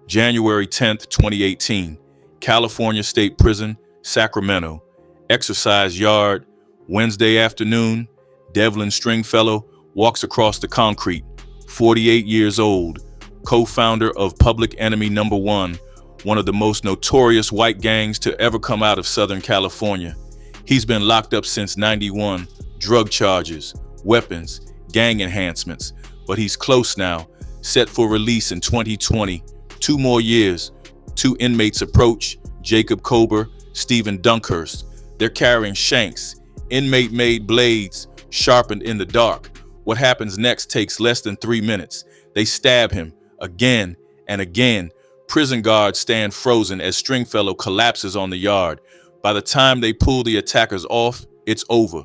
January 10th, 2018, California State Prison, Sacramento. Exercise yard, Wednesday afternoon. Devlin Stringfellow walks across the concrete, 48 years old, co-founder of Public Enemy No. 1, one of the most notorious white gangs to ever come out of Southern California. He's been locked up since '91, drug charges, weapons, gang enhancements, but he's close now, set for release in 2020. 2 more years. 2 inmates approach, Jacob Kober, Stephen Dunkhurst. They're carrying shanks, inmate-made blades, sharpened in the dark. What happens next takes less than 3 minutes. They stab him again and again. Prison guards stand frozen as Stringfellow collapses on the yard. By the time they pull the attackers off, it's over.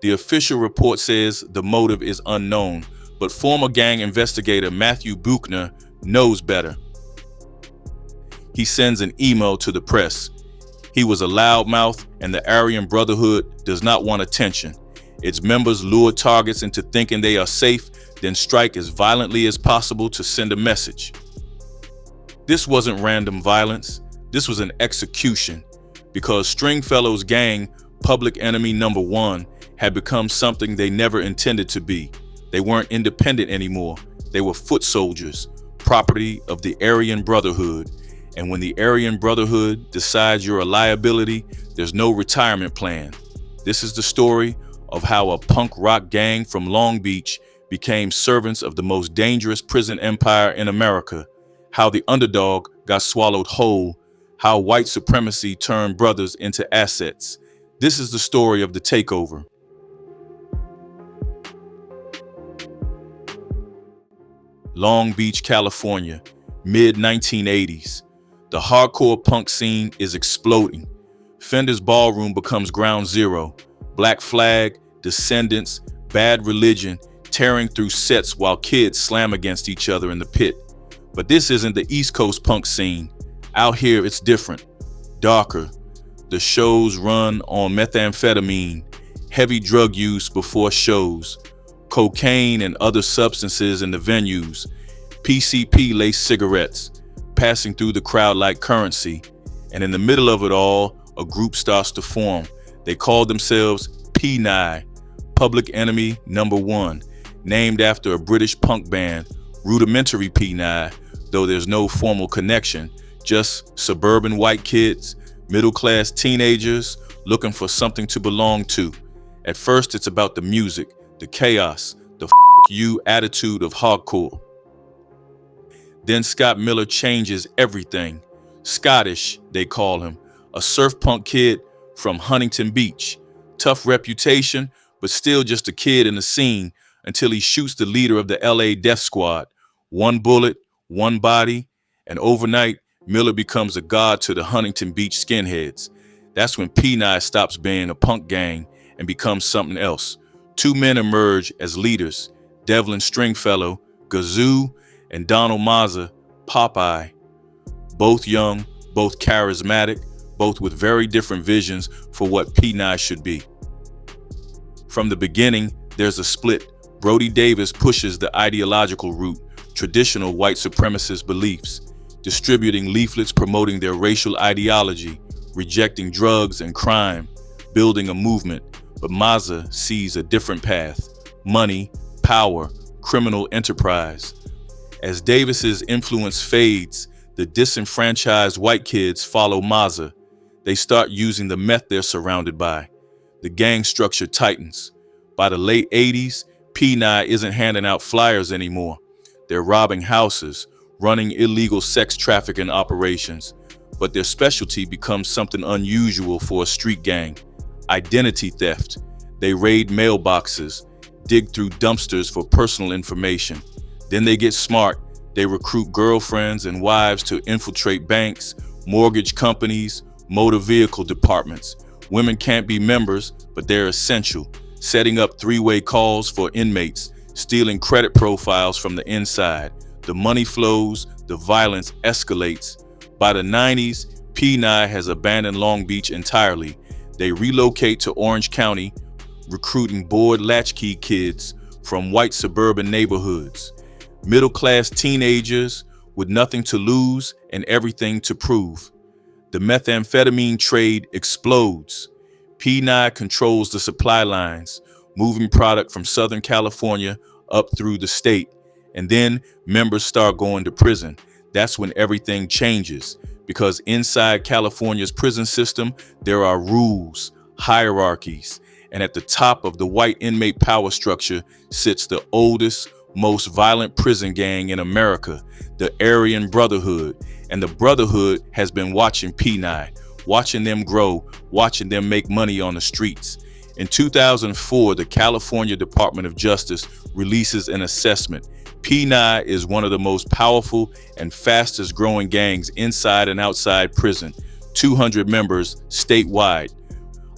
The official report says the motive is unknown, but former gang investigator Matthew Buchner knows better. He sends an email to the press. He was a loudmouth, and the Aryan Brotherhood does not want attention. Its members lure targets into thinking they are safe, then strike as violently as possible to send a message. This wasn't random violence. This was an execution, because Stringfellow's gang, Public Enemy No. 1, had become something they never intended to be. They weren't independent anymore. They were foot soldiers, property of the Aryan Brotherhood. And when the Aryan Brotherhood decides you're a liability, there's no retirement plan. This is the story of how a punk rock gang from Long Beach became servants of the most dangerous prison empire in America, how the underdog got swallowed whole, how white supremacy turned brothers into assets. This is the story of the takeover. Long Beach, California, mid-1980s. The hardcore punk scene is exploding. Fender's Ballroom becomes ground zero. Black Flag, Descendants, Bad Religion tearing through sets while kids slam against each other in the pit. But this isn't the East Coast punk scene. Out here it's different, darker. The shows run on methamphetamine, heavy drug use before shows, cocaine and other substances in the venues, PCP-laced cigarettes, passing through the crowd like currency. And in the middle of it all, a group starts to form. They call themselves P9, Public Enemy No. 1, named after a British punk band, Rudimentary P9, though there's no formal connection, just suburban white kids, middle-class teenagers looking for something to belong to. At first, it's about the music, the chaos, the you attitude of hardcore. Then Scott Miller changes everything. Scottish, they call him, a surf punk kid from Huntington Beach. Tough reputation, but still just a kid in the scene until he shoots the leader of the LA Death Squad. 1 bullet, 1 body, and overnight, Miller becomes a god to the Huntington Beach skinheads. That's when P9 stops being a punk gang and becomes something else. 2 men emerge as leaders, Devlin Stringfellow, Gazoo, and Donald Mazza, Popeye. Both young, both charismatic, both with very different visions for what P9 should be. From the beginning, there's a split. Brody Davis pushes the ideological route, traditional white supremacist beliefs, distributing leaflets promoting their racial ideology, rejecting drugs and crime, building a movement. But Mazza sees a different path: money, power, criminal enterprise. As Davis's influence fades, the disenfranchised white kids follow Mazza. They start using the meth they're surrounded by. The gang structure tightens. By the late 80s, P9 isn't handing out flyers anymore. They're robbing houses, running illegal sex trafficking operations. But their specialty becomes something unusual for a street gang: identity theft. They raid mailboxes, dig through dumpsters for personal information. Then they get smart. They recruit girlfriends and wives to infiltrate banks, mortgage companies, motor vehicle departments. Women can't be members, but they're essential, setting up 3-way calls for inmates, stealing credit profiles from the inside. The money flows, the violence escalates. By the 90s, P9 has abandoned Long Beach entirely. They relocate to Orange County, recruiting bored latchkey kids from white suburban neighborhoods. Middle-class teenagers with nothing to lose and everything to prove. The methamphetamine trade explodes. P9 controls the supply lines, moving product from Southern California up through the state. And then members start going to prison. That's when everything changes, because inside California's prison system, there are rules, hierarchies, and at the top of the white inmate power structure sits the oldest, most violent prison gang in America, the Aryan Brotherhood. And the Brotherhood has been watching P9, watching them grow, watching them make money on the streets. In 2004, the California Department of Justice releases an assessment. P9 is one of the most powerful and fastest growing gangs inside and outside prison. 200 members statewide,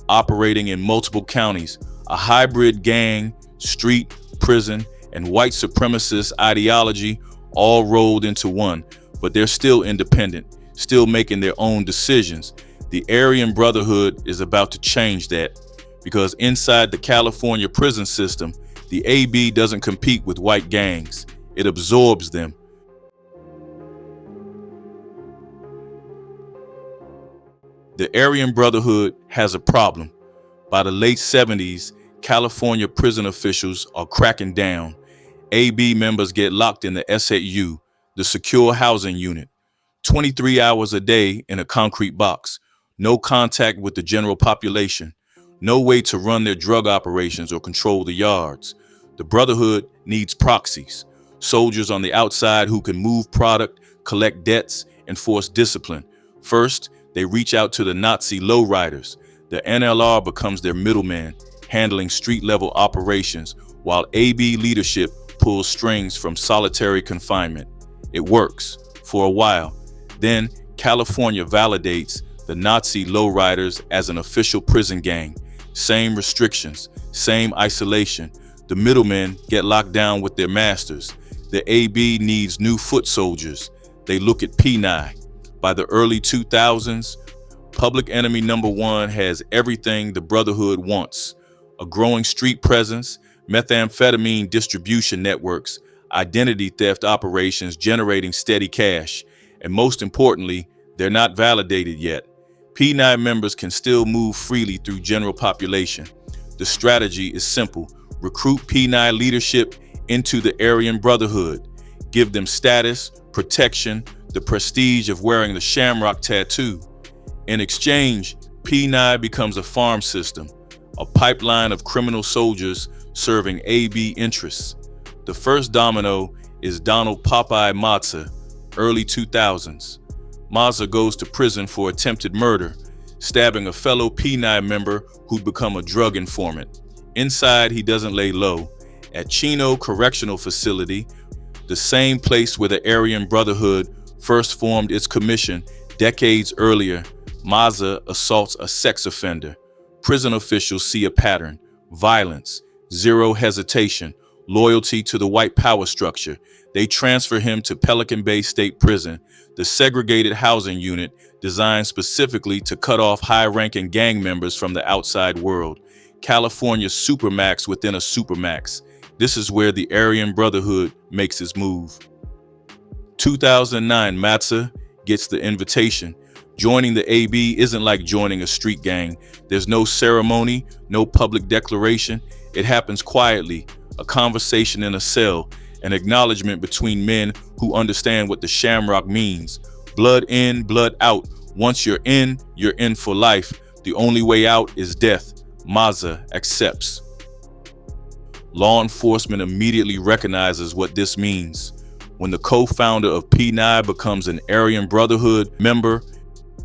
operating in multiple counties, a hybrid gang, street, prison, and white supremacist ideology all rolled into one. But they're still independent, still making their own decisions. The Aryan Brotherhood is about to change that, because inside the California prison system, the AB doesn't compete with white gangs. It absorbs them. The Aryan Brotherhood has a problem. By the late 70s, California prison officials are cracking down. AB members get locked in the SAU, the Secure Housing Unit, 23 hours a day in a concrete box, no contact with the general population, no way to run their drug operations or control the yards. The Brotherhood needs proxies, soldiers on the outside who can move product, collect debts, enforce discipline. First, they reach out to the Nazi lowriders. The NLR becomes their middleman, handling street-level operations, while AB leadership pulls strings from solitary confinement. It works for a while. Then California validates the Nazi lowriders as an official prison gang. Same restrictions, same isolation. The middlemen get locked down with their masters. The AB needs new foot soldiers. They look at P9. By the early 2000s, public enemy number one has everything the Brotherhood wants: a growing street presence, methamphetamine distribution networks, identity theft operations generating steady cash, and most importantly, they're not validated yet. P9 members can still move freely through general population. The strategy is simple: recruit P9 leadership into the Aryan Brotherhood, give them status, protection, the prestige of wearing the shamrock tattoo. In exchange, P9 becomes a farm system, a pipeline of criminal soldiers serving AB interests. The first domino is Donald Popeye Mazza, early 2000s. Mazza goes to prison for attempted murder, stabbing a fellow P9 member who'd become a drug informant. Inside, he doesn't lay low. At Chino Correctional Facility, the same place where the Aryan Brotherhood first formed its commission decades earlier, Mazza assaults a sex offender. Prison officials see a pattern: violence, zero hesitation, loyalty to the white power structure. They transfer him to Pelican Bay State Prison, the segregated housing unit designed specifically to cut off high-ranking gang members from the outside world. California's supermax within a supermax. This is where the Aryan Brotherhood makes its move. 2009, Mazza gets the invitation. Joining the AB isn't like joining a street gang. There's no ceremony, no public declaration. It happens quietly, a conversation in a cell, an acknowledgement between men who understand what the shamrock means. Blood in, blood out. Once you're in for life. The only way out is death. Mazza accepts. Law enforcement immediately recognizes what this means. When the co-founder of P9 becomes an Aryan Brotherhood member,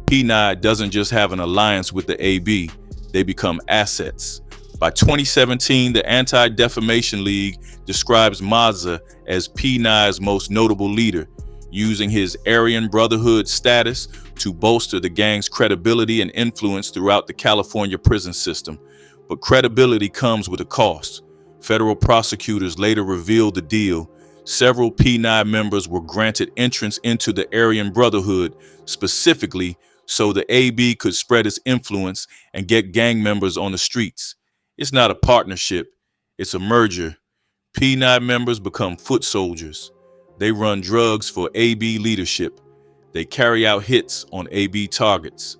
P9 doesn't just have an alliance with the AB, they become assets. By 2017, the Anti-Defamation League describes Mazza as P9's most notable leader, using his Aryan Brotherhood status to bolster the gang's credibility and influence throughout the California prison system. But credibility comes with a cost. Federal prosecutors later revealed the deal. Several P9 members were granted entrance into the Aryan Brotherhood, specifically so the AB could spread its influence and get gang members on the streets. It's not a partnership, it's a merger. P9 members become foot soldiers. They run drugs for AB leadership. They carry out hits on AB targets.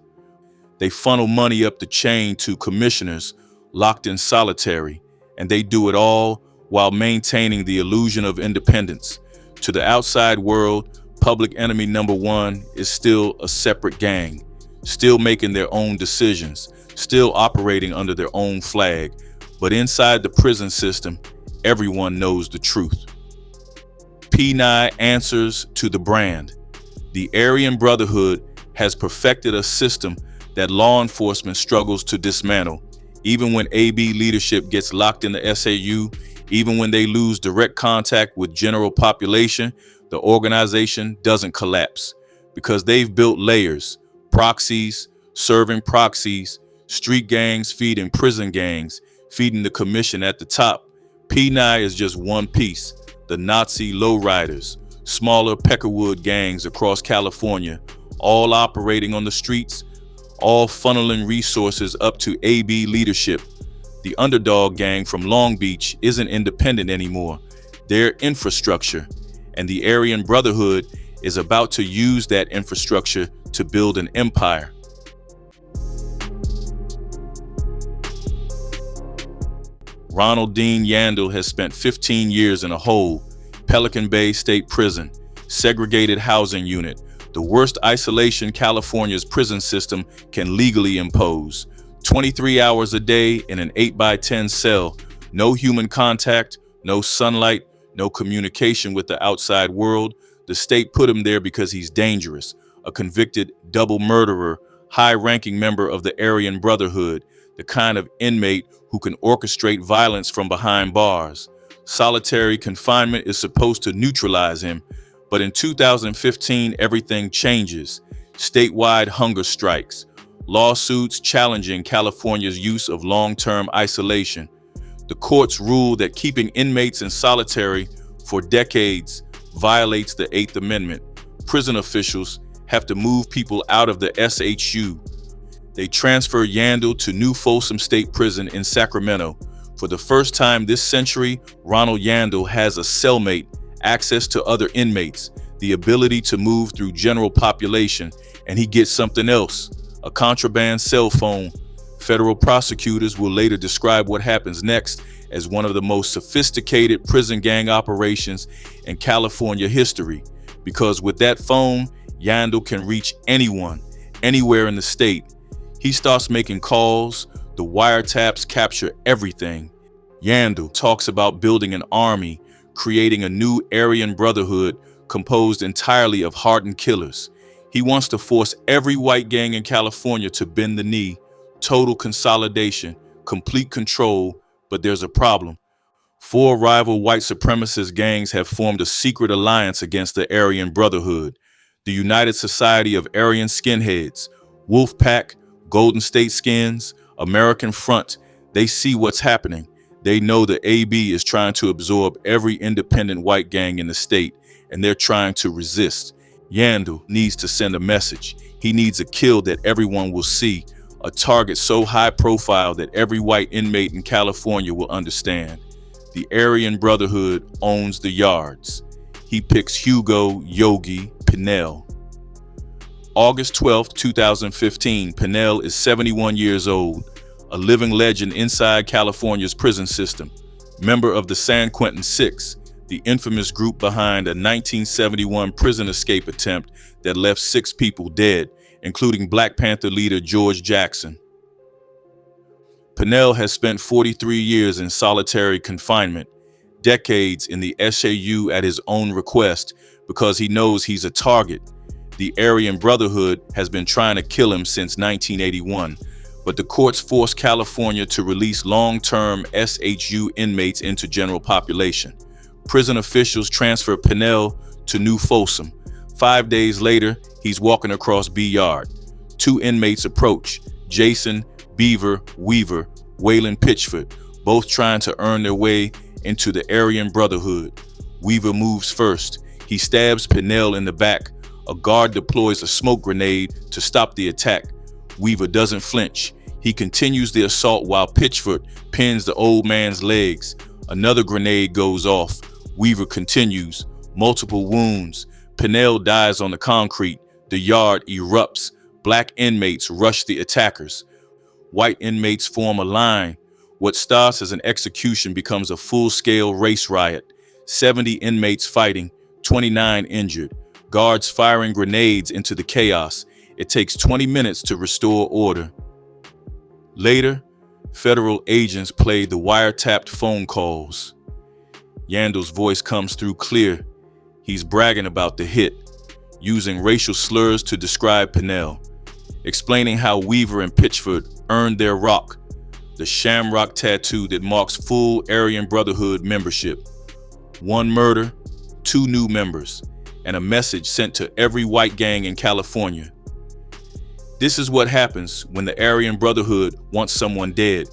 They funnel money up the chain to commissioners locked in solitary, and they do it all while maintaining the illusion of independence. To the outside world, public enemy number one is still a separate gang, still making their own decisions, still operating under their own flag. But inside the prison system, everyone knows the truth. P9 answers to the brand. The Aryan Brotherhood has perfected a system that law enforcement struggles to dismantle. Even when AB leadership gets locked in the SAU, even when they lose direct contact with general population, the organization doesn't collapse because they've built layers, proxies, serving proxies, street gangs feeding prison gangs, feeding the commission at the top. P9 is just one piece. The Nazi lowriders, smaller Peckerwood gangs across California, all operating on the streets, all funneling resources up to AB leadership. The underdog gang from Long Beach isn't independent anymore. They're infrastructure, and the Aryan Brotherhood is about to use that infrastructure to build an empire. Ronald Dean Yandel has spent 15 years in a hole, Pelican Bay State Prison, segregated housing unit, the worst isolation California's prison system can legally impose. 23 hours a day in an 8x10 cell, no human contact, no sunlight, no communication with the outside world. The state put him there because he's dangerous, a convicted double murderer, high-ranking member of the Aryan Brotherhood, the kind of inmate who can orchestrate violence from behind bars. Solitary confinement is supposed to neutralize him, but in 2015, everything changes. Statewide hunger strikes, lawsuits challenging California's use of long-term isolation. The courts rule that keeping inmates in solitary for decades violates the Eighth Amendment. Prison officials have to move people out of the SHU. They transfer Yandel to New Folsom State Prison in Sacramento. For the first time this century, Ronald Yandel has a cellmate, access to other inmates, the ability to move through general population, and he gets something else, a contraband cell phone. Federal prosecutors will later describe what happens next as one of the most sophisticated prison gang operations in California history, because with that phone, Yandel can reach anyone, anywhere in the state. He starts making calls, the wiretaps capture everything. Yandel talks about building an army, creating a new Aryan Brotherhood composed entirely of hardened killers. He wants to force every white gang in California to bend the knee, total consolidation, complete control, but there's a problem. 4 rival white supremacist gangs have formed a secret alliance against the Aryan Brotherhood. The United Society of Aryan Skinheads, Wolfpack, Golden State Skins, American Front, they see what's happening. They know the AB is trying to absorb every independent white gang in the state, and they're trying to resist. Yandel needs to send a message. He needs a kill that everyone will see, a target so high profile that every white inmate in California will understand. The Aryan Brotherhood owns the yards. He picks Hugo Yogi Pinell. August 12, 2015, Pinell is 71 years old, a living legend inside California's prison system, member of the San Quentin Six, the infamous group behind a 1971 prison escape attempt that left 6 people dead, including Black Panther leader George Jackson. Pinell has spent 43 years in solitary confinement, decades in the SAU at his own request, because he knows he's a target. The Aryan Brotherhood has been trying to kill him since 1981, but the courts forced California to release long-term SHU inmates into general population. Prison officials transfer Pinell to New Folsom. 5 days later, he's walking across B Yard. 2 inmates approach, Jason Beaver Weaver, Waylon Pitchford, both trying to earn their way into the Aryan Brotherhood. Weaver moves first. He stabs Pinell in the back. A guard deploys a smoke grenade to stop the attack. Weaver doesn't flinch. He continues the assault while Pitchford pins the old man's legs. Another grenade goes off. Weaver continues. Multiple wounds. Pinnell dies on the concrete. The yard erupts. Black inmates rush the attackers. White inmates form a line. What starts as an execution becomes a full-scale race riot. 70 inmates fighting, 29 injured. Guards firing grenades into the chaos. It takes 20 minutes to restore order. Later, federal agents play the wiretapped phone calls. Yandel's voice comes through clear. He's bragging about the hit, using racial slurs to describe Pinnell, explaining how Weaver and Pitchford earned their rock, the shamrock tattoo that marks full Aryan Brotherhood membership. 1 murder, 2 new members, and a message sent to every white gang in California. This is what happens when the Aryan Brotherhood wants someone dead.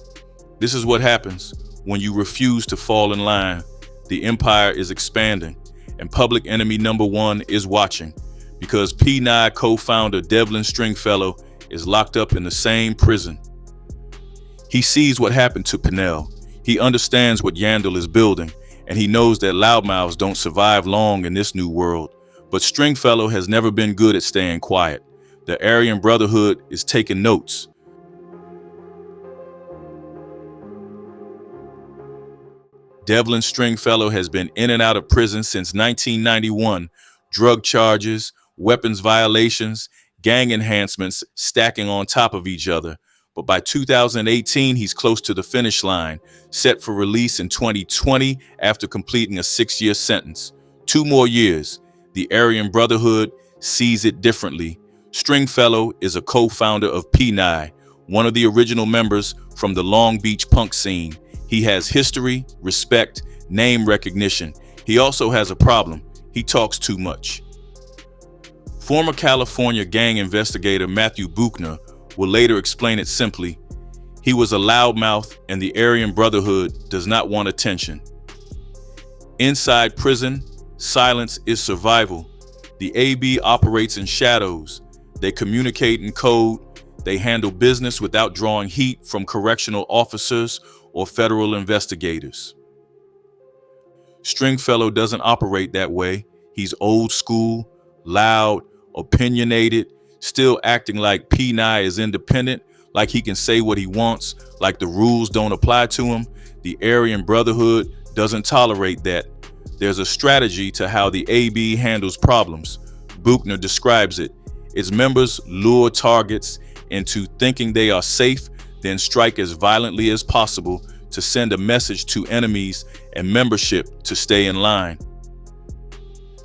This is what happens when you refuse to fall in line. The empire is expanding, and public enemy number 1 is watching, because P9 co-founder Devlin Stringfellow is locked up in the same prison. He sees what happened to Pinnell. He understands what Yandel is building, and he knows that loudmouths don't survive long in this new world. But Stringfellow has never been good at staying quiet. The Aryan Brotherhood is taking notes. Devlin Stringfellow has been in and out of prison since 1991. Drug charges, weapons violations, gang enhancements stacking on top of each other. But by 2018, he's close to the finish line, set for release in 2020 after completing a 6-year sentence. 2 more years. The Aryan Brotherhood sees it differently. Stringfellow is a co-founder of P9, one of the original members from the Long Beach punk scene. He has history, respect, name recognition. He also has a problem. He talks too much. Former California gang investigator Matthew Buchner will later explain it simply. He was a loudmouth, and the Aryan Brotherhood does not want attention. Inside prison, silence is survival. The AB operates in shadows. They communicate in code. They handle business without drawing heat from correctional officers or federal investigators. Stringfellow doesn't operate that way. He's old school, loud, opinionated, still acting like P9 is independent, like he can say what he wants, like the rules don't apply to him. The Aryan Brotherhood doesn't tolerate that. There's a strategy to how the AB handles problems. Buchner describes it. Its members lure targets into thinking they are safe, then strike as violently as possible to send a message to enemies and membership to stay in line.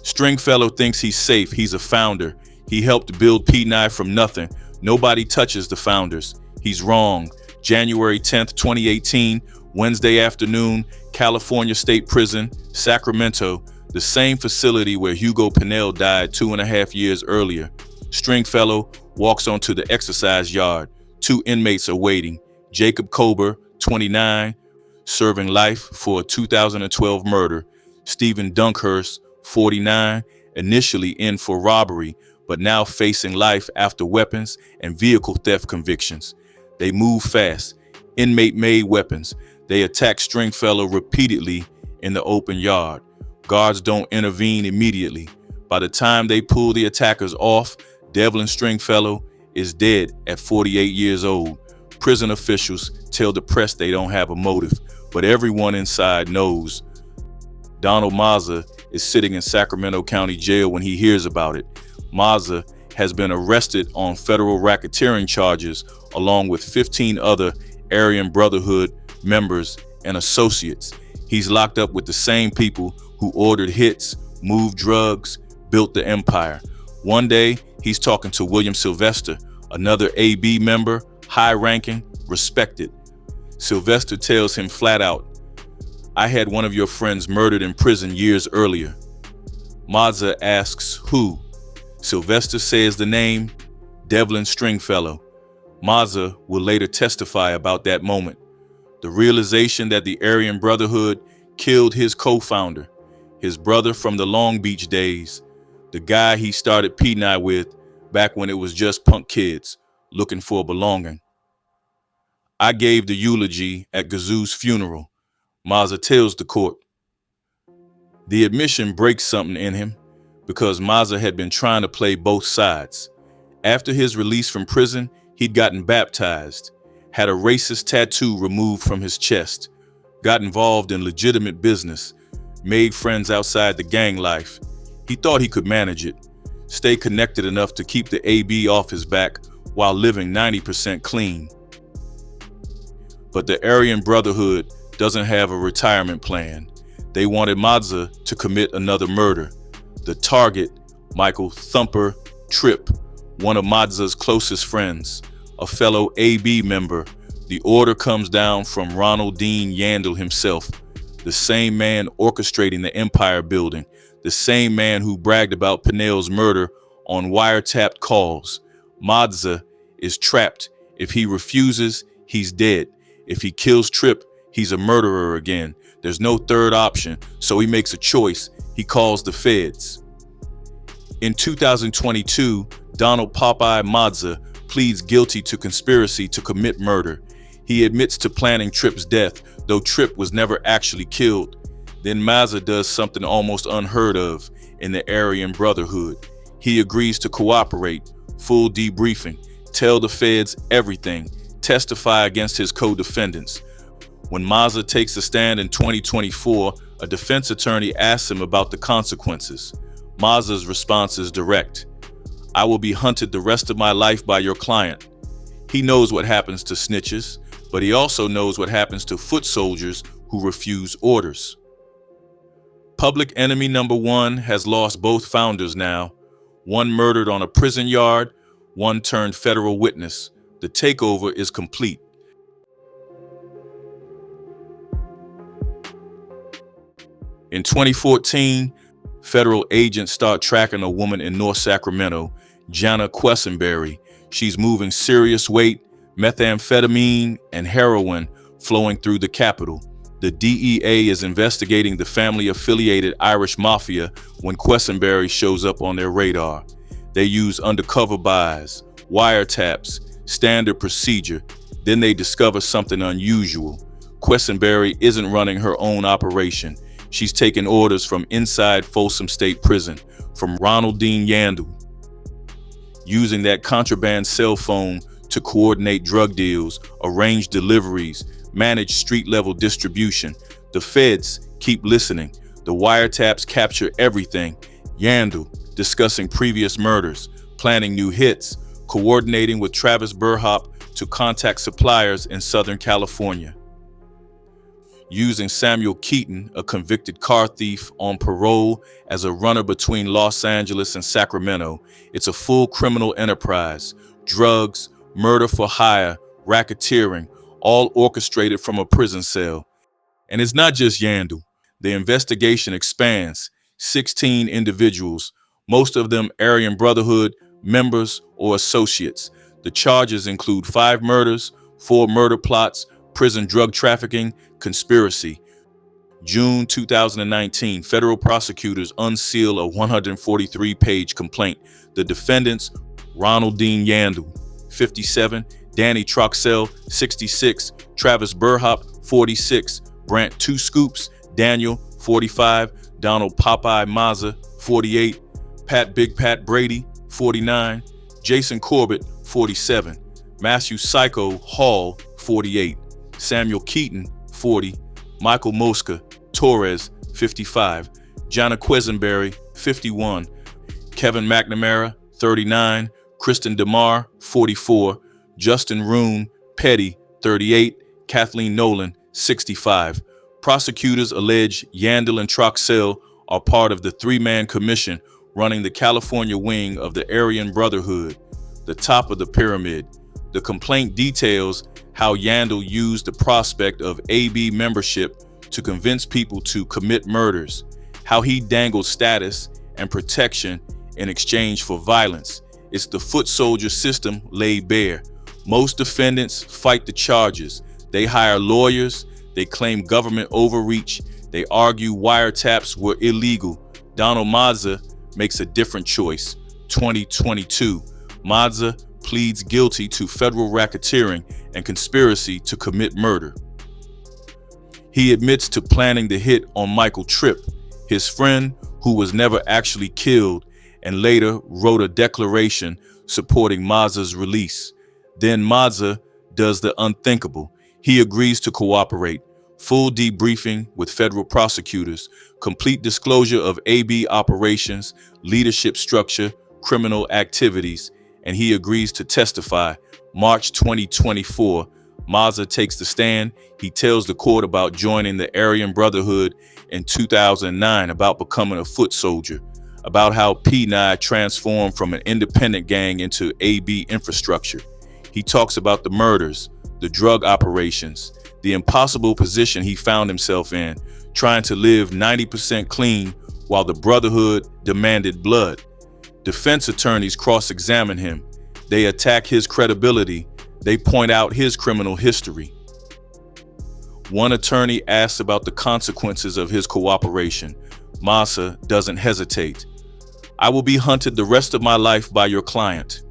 Stringfellow thinks he's safe. He's a founder. He helped build P9 from nothing. Nobody touches the founders. He's wrong. January 10th, 2018, Wednesday afternoon, California State Prison, Sacramento, the same facility where Hugo Pinnell died 2.5 years earlier. Stringfellow walks onto the exercise yard. 2 inmates are waiting. Jacob Kober, 29, serving life for a 2012 murder. Stephen Dunkhurst, 49, initially in for robbery, but now facing life after weapons and vehicle theft convictions. They move fast. Inmate-made weapons. They attack Stringfellow repeatedly in the open yard. Guards don't intervene immediately. By the time they pull the attackers off, Devlin Stringfellow is dead at 48 years old. Prison officials tell the press they don't have a motive, but everyone inside knows. Donald Mazza is sitting in Sacramento County Jail when he hears about it. Mazza has been arrested on federal racketeering charges along with 15 other Aryan Brotherhood members and associates. He's locked up with the same people who ordered hits, moved drugs, built the empire. One day, he's talking to William Sylvester, another AB member, high-ranking, respected. Sylvester tells him flat out, "I had one of your friends murdered in prison years earlier." Mazza asks who. Sylvester says the name, Devlin Stringfellow. Mazza will later testify about that moment. The realization that the Aryan Brotherhood killed his co-founder, his brother from the Long Beach days, the guy he started P9 with back when it was just punk kids looking for belonging. "I gave the eulogy at Gazoo's funeral," Mazza tells the court. The admission breaks something in him because Mazza had been trying to play both sides. After his release from prison, he'd gotten baptized, had a racist tattoo removed from his chest, got involved in legitimate business, made friends outside the gang life. He thought he could manage it, stay connected enough to keep the AB off his back while living 90% clean. But the Aryan Brotherhood doesn't have a retirement plan. They wanted Mazza to commit another murder. The target, Michael "Thumper" Tripp, one of Mazza's closest friends, a fellow AB member. The order comes down from Ronald Dean Yandel himself, the same man orchestrating the empire building, the same man who bragged about Pinnell's murder on wiretapped calls. Mazza is trapped. If he refuses, he's dead. If he kills Tripp, he's a murderer again. There's no third option, so he makes a choice. He calls the feds. In 2022, Donald Popeye Mazza pleads guilty to conspiracy to commit murder. He admits to planning Tripp's death, though Tripp was never actually killed. Then Mazza does something almost unheard of in the Aryan Brotherhood. He agrees to cooperate, full debriefing, tell the feds everything, testify against his co-defendants. When Mazza takes a stand in 2024, a defense attorney asks him about the consequences. Mazza's response is direct. "I will be hunted the rest of my life by your client." He knows what happens to snitches, but he also knows what happens to foot soldiers who refuse orders. Public enemy number one has lost both founders now. One murdered on a prison yard, one turned federal witness. The takeover is complete. In 2014, federal agents start tracking a woman in North Sacramento, Jana Quessenberry. She's moving serious weight, methamphetamine, and heroin flowing through the capital. The DEA is investigating the family-affiliated Irish mafia when Quessenberry shows up on their radar. They use undercover buys, wiretaps, standard procedure. Then they discover something unusual. Quessenberry isn't running her own operation. She's taking orders from inside Folsom State Prison, from Ronald Dean Yandel. Using that contraband cell phone to coordinate drug deals, arrange deliveries, manage street-level distribution. The feds keep listening. The wiretaps capture everything. Yandel discussing previous murders, planning new hits, coordinating with Travis Burhop to contact suppliers in Southern California. Using Samuel Keaton, a convicted car thief on parole, as a runner between Los Angeles and Sacramento. It's a full criminal enterprise. Drugs, murder for hire, racketeering, all orchestrated from a prison cell. And it's not just Yandel. The investigation expands. 16 individuals, most of them Aryan Brotherhood members or associates. The charges include 5 murders, 4 murder plots, prison drug trafficking, conspiracy. June 2019, federal prosecutors unseal a 143-page complaint. The defendants, Ronald Dean Yandel, 57, Danny Troxell, 66, Travis Burhop, 46, Brant Two Scoops, Daniel, 45, Donald Popeye Mazza, 48, Pat Big Pat Brady, 49, Jason Corbett, 47, Matthew Psycho Hall, 48, Samuel Keaton, 40, Michael Mosca Torres, 55, Jana Quessenberry, 51, Kevin McNamara, 39, Kristen DeMar, 44, Justin Roon Petty, 38, Kathleen Nolan, 65. Prosecutors allege Yandel and Troxell are part of the 3-man commission running the California wing of the Aryan Brotherhood, the top of the pyramid. The complaint details how Yandel used the prospect of AB membership to convince people to commit murders, how he dangled status and protection in exchange for violence. It's the foot soldier system laid bare. Most defendants fight the charges. They hire lawyers. They claim government overreach. They argue wiretaps were illegal. Donald Mazza makes a different choice. 2022, Mazza pleads guilty to federal racketeering and conspiracy to commit murder. He admits to planning the hit on Michael Tripp. His friend, who was never actually killed and later wrote a declaration supporting Mazza's release. Then Mazza does the unthinkable. He agrees to cooperate. Full debriefing with federal prosecutors, complete disclosure of AB operations, leadership structure, criminal activities, and he agrees to testify. March 2024, Mazza takes the stand. He tells the court about joining the Aryan Brotherhood in 2009, about becoming a foot soldier, about how P9 transformed from an independent gang into AB infrastructure. He talks about the murders, the drug operations, the impossible position he found himself in, trying to live 90% clean while the Brotherhood demanded blood. Defense attorneys cross-examine him. They attack his credibility. They point out his criminal history. One attorney asks about the consequences of his cooperation. Mazza doesn't hesitate. "I will be hunted the rest of my life by your client."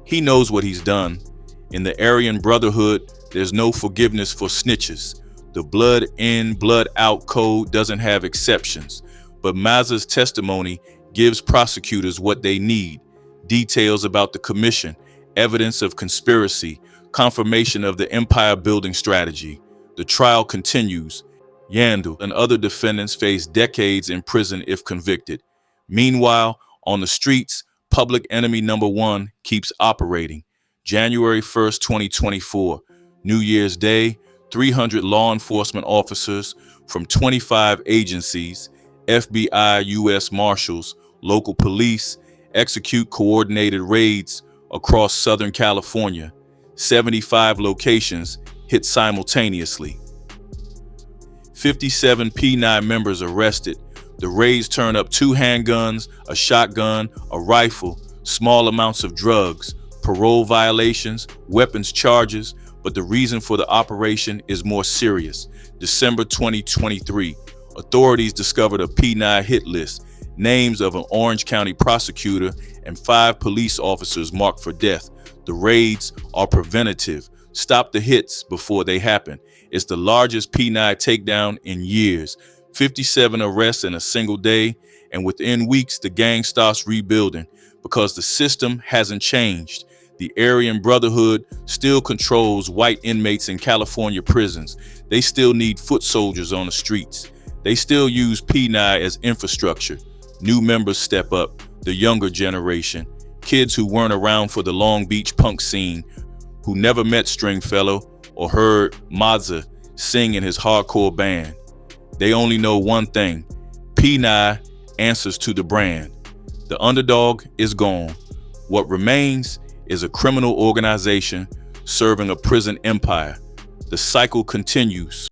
He knows what he's done. In the Aryan Brotherhood, there's no forgiveness for snitches. The blood in, blood out code doesn't have exceptions. But Mazza's testimony gives prosecutors what they need: details about the commission, evidence of conspiracy, confirmation of the empire-building strategy. The trial continues. Yandel and other defendants face decades in prison if convicted. Meanwhile, on the streets, public enemy number one keeps operating. January 1st, 2024, New Year's Day, 300 law enforcement officers from 25 agencies, FBI, U.S. Marshals, local police, execute coordinated raids across Southern California. 75 locations hit simultaneously. 57 P9 members arrested. The raids turn up 2 handguns, a shotgun, a rifle, small amounts of drugs, parole violations, weapons charges, but the reason for the operation is more serious. December 2023, authorities discovered a P9 hit list, names of an Orange County prosecutor and 5 police officers marked for death. The raids are preventative. Stop the hits before they happen. It's the largest P9 takedown in years. 57 arrests in a single day, and within weeks the gang starts rebuilding because the system hasn't changed. The Aryan Brotherhood still controls white inmates in California prisons. They still need foot soldiers on the streets. They still use P9 as infrastructure. New members step up, the younger generation, kids who weren't around for the Long Beach punk scene, who never met Stringfellow or heard Mazza sing in his hardcore band. They only know one thing: P9 answers to the brand. The underdog is gone. What remains is a criminal organization serving a prison empire. The cycle continues.